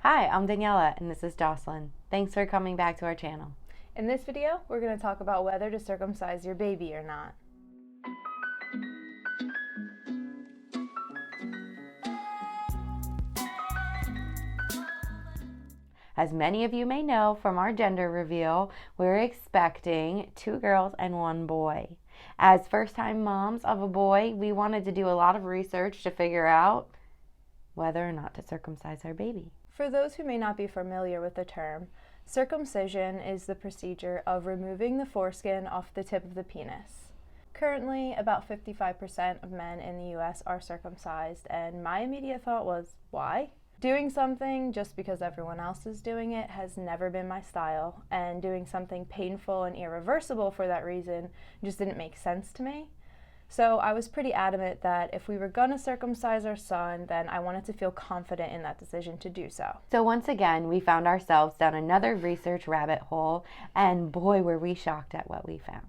Hi, I'm Daniela, and this is Jocelyn. Thanks for coming back to our channel. In this video, we're going to talk about whether to circumcise your baby or not. As many of you may know from our gender reveal, we're expecting 2 girls and 1 boy. As first-time moms of a boy, we wanted to do a lot of research to figure out whether or not to circumcise our baby. For those who may not be familiar with the term, circumcision is the procedure of removing the foreskin off the tip of the penis. Currently, about 55% of men in the US are circumcised, and my immediate thought was, why? Doing something just because everyone else is doing it has never been my style, and doing something painful and irreversible for that reason just didn't make sense to me. So I was pretty adamant that if we were going to circumcise our son, then I wanted to feel confident in that decision to do so. So once again, we found ourselves down another research rabbit hole, and boy, were we shocked at what we found.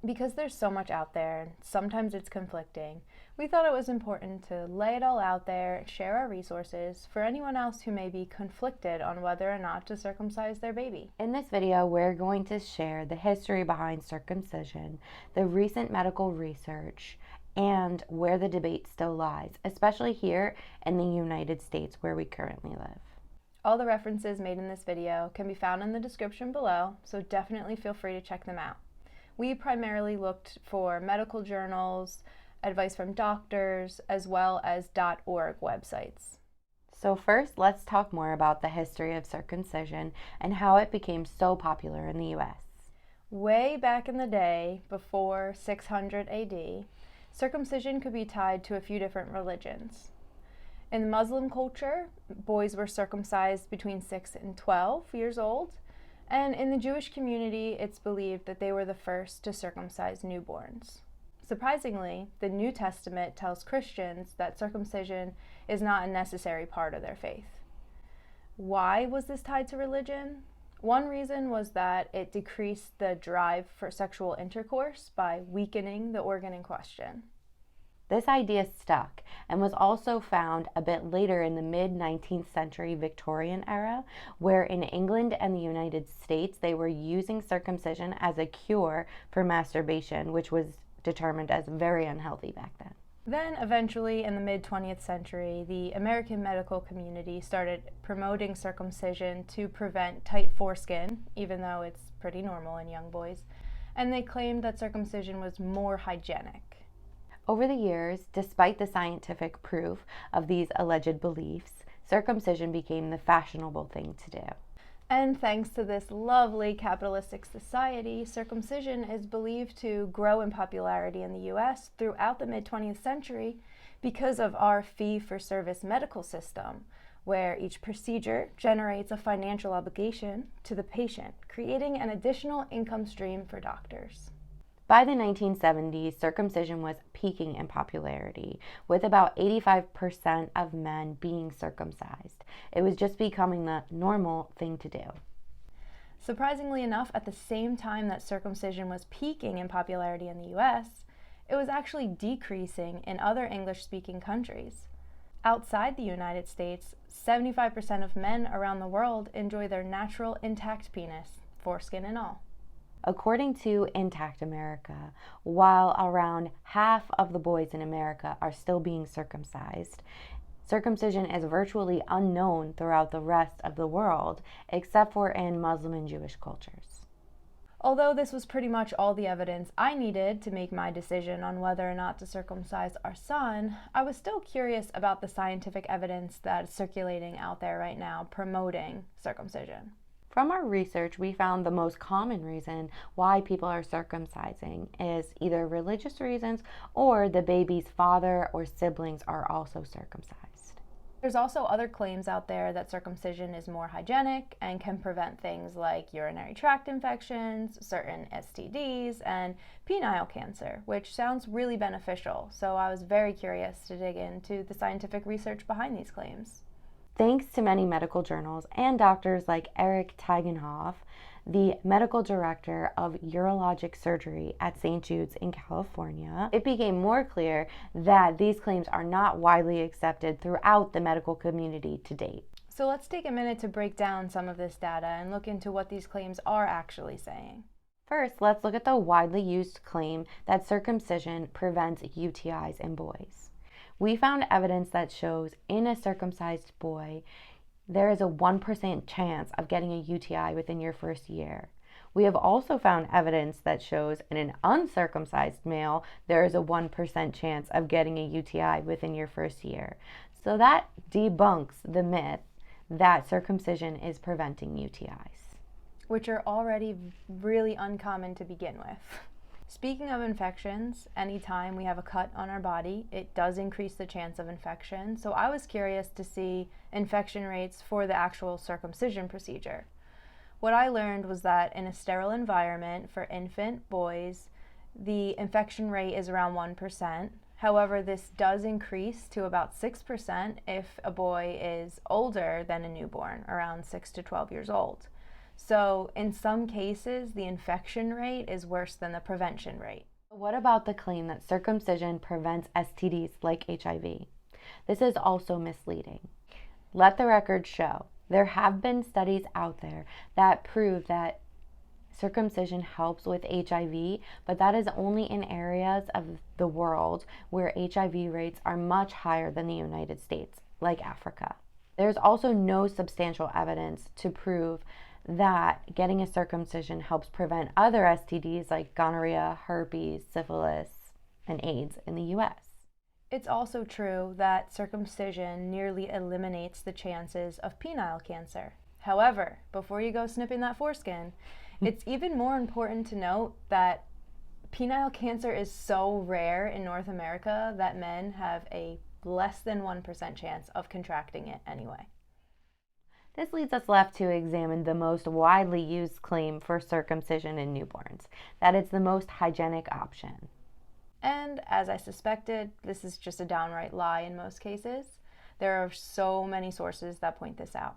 Because there's so much out there, and sometimes it's conflicting, we thought it was important to lay it all out there, share our resources for anyone else who may be conflicted on whether or not to circumcise their baby. In this video, we're going to share the history behind circumcision, the recent medical research, and where the debate still lies, especially here in the United States where we currently live. All the references made in this video can be found in the description below, so definitely feel free to check them out. We primarily looked for medical journals, advice from doctors, as well as .org websites. So first, let's talk more about the history of circumcision and how it became so popular in the US. Way back in the day, before 600 AD, circumcision could be tied to a few different religions. In the Muslim culture, boys were circumcised between 6 and 12 years old, and in the Jewish community, it's believed that they were the first to circumcise newborns. Surprisingly, the New Testament tells Christians that circumcision is not a necessary part of their faith. Why was this tied to religion? One reason was that it decreased the drive for sexual intercourse by weakening the organ in question. This idea stuck and was also found a bit later in the mid-19th century Victorian era, where in England and the United States they were using circumcision as a cure for masturbation, which was determined as very unhealthy back then. Then eventually in the mid-20th century, the American medical community started promoting circumcision to prevent tight foreskin, even though it's pretty normal in young boys, and they claimed that circumcision was more hygienic. Over the years, despite the scientific proof of these alleged beliefs, circumcision became the fashionable thing to do. And thanks to this lovely capitalistic society, circumcision is believed to grow in popularity in the US throughout the mid-20th century because of our fee-for-service medical system, where each procedure generates a financial obligation to the patient, creating an additional income stream for doctors. By the 1970s, circumcision was peaking in popularity, with about 85% of men being circumcised. It was just becoming the normal thing to do. Surprisingly enough, at the same time that circumcision was peaking in popularity in the US, it was actually decreasing in other English-speaking countries. Outside the United States, 75% of men around the world enjoy their natural intact penis, foreskin and all. According to Intact America, while around half of the boys in America are still being circumcised, circumcision is virtually unknown throughout the rest of the world, except for in Muslim and Jewish cultures. Although this was pretty much all the evidence I needed to make my decision on whether or not to circumcise our son, I was still curious about the scientific evidence that is circulating out there right now promoting circumcision. From our research, we found the most common reason why people are circumcising is either religious reasons or the baby's father or siblings are also circumcised. There's also other claims out there that circumcision is more hygienic and can prevent things like urinary tract infections, certain STDs, and penile cancer, which sounds really beneficial. So I was very curious to dig into the scientific research behind these claims. Thanks to many medical journals and doctors like Eric Tagenhoff, the medical director of urologic surgery at St. Jude's in California, it became more clear that these claims are not widely accepted throughout the medical community to date. So let's take a minute to break down some of this data and look into what these claims are actually saying. First, let's look at the widely used claim that circumcision prevents UTIs in boys. We found evidence that shows in a circumcised boy, there is a 1% chance of getting a UTI within your first year. We have also found evidence that shows in an uncircumcised male, there is a 1% chance of getting a UTI within your first year. So that debunks the myth that circumcision is preventing UTIs, which are already really uncommon to begin with. Speaking of infections, anytime we have a cut on our body, it does increase the chance of infection. So I was curious to see infection rates for the actual circumcision procedure. What I learned was that in a sterile environment for infant boys, the infection rate is around 1%. However, this does increase to about 6% if a boy is older than a newborn, around 6 to 12 years old. So in some cases, the infection rate is worse than the prevention rate. What about the claim that circumcision prevents STDs like HIV? This is also misleading. Let the record show there have been studies out there that prove that circumcision helps with HIV, but that is only in areas of the world where HIV rates are much higher than the United States, like Africa. There's also no substantial evidence to prove that getting a circumcision helps prevent other STDs like gonorrhea, herpes, syphilis, and AIDS in the US. It's also true that circumcision nearly eliminates the chances of penile cancer. However, before you go snipping that foreskin, it's even more important to note that penile cancer is so rare in North America that men have a less than 1% chance of contracting it anyway. This leads us left to examine the most widely used claim for circumcision in newborns, that it's the most hygienic option. And as I suspected, this is just a downright lie in most cases. There are so many sources that point this out.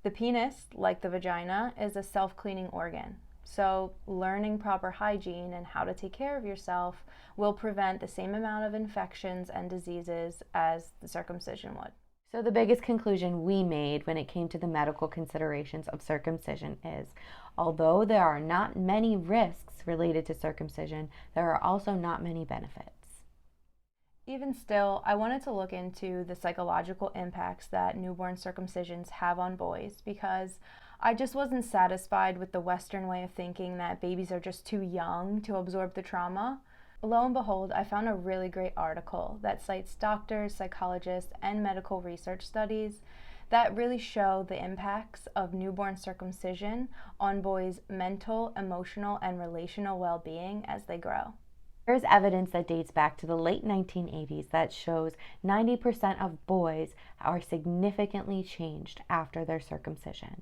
The penis, like the vagina, is a self-cleaning organ. So learning proper hygiene and how to take care of yourself will prevent the same amount of infections and diseases as the circumcision would. So the biggest conclusion we made when it came to the medical considerations of circumcision is, although there are not many risks related to circumcision, there are also not many benefits. Even still, I wanted to look into the psychological impacts that newborn circumcisions have on boys, because I just wasn't satisfied with the Western way of thinking that babies are just too young to absorb the trauma. Lo and behold, I found a really great article that cites doctors, psychologists, and medical research studies that really show the impacts of newborn circumcision on boys' mental, emotional, and relational well-being as they grow. There's evidence that dates back to the late 1980s that shows 90% of boys are significantly changed after their circumcision.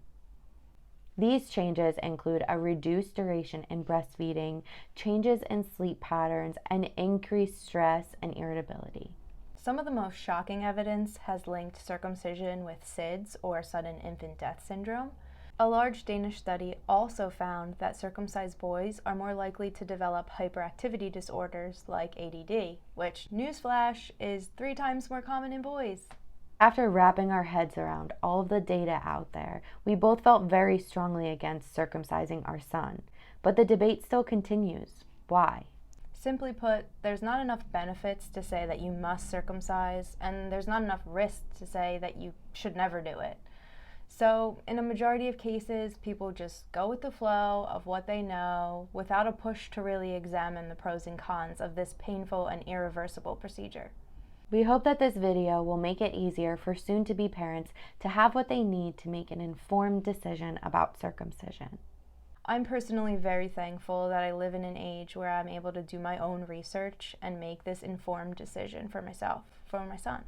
These changes include a reduced duration in breastfeeding, changes in sleep patterns, and increased stress and irritability. Some of the most shocking evidence has linked circumcision with SIDS, or sudden infant death syndrome. A large Danish study also found that circumcised boys are more likely to develop hyperactivity disorders like ADD, which, newsflash, is 3 times more common in boys. After wrapping our heads around all of the data out there, we both felt very strongly against circumcising our son. But the debate still continues. Why? Simply put, there's not enough benefits to say that you must circumcise, and there's not enough risks to say that you should never do it. So, in a majority of cases, people just go with the flow of what they know without a push to really examine the pros and cons of this painful and irreversible procedure. We hope that this video will make it easier for soon-to-be parents to have what they need to make an informed decision about circumcision. I'm personally very thankful that I live in an age where I'm able to do my own research and make this informed decision for myself, for my son.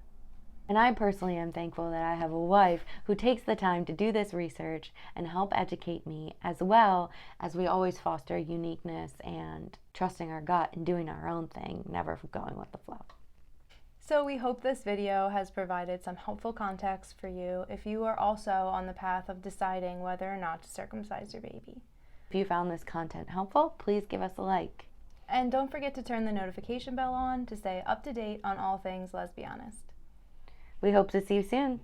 And I personally am thankful that I have a wife who takes the time to do this research and help educate me, as well as we always foster uniqueness and trusting our gut and doing our own thing, never going with the flow. So we hope this video has provided some helpful context for you if you are also on the path of deciding whether or not to circumcise your baby. If you found this content helpful, please give us a like. And don't forget to turn the notification bell on to stay up to date on all things Lesbi-Honest. We hope to see you soon.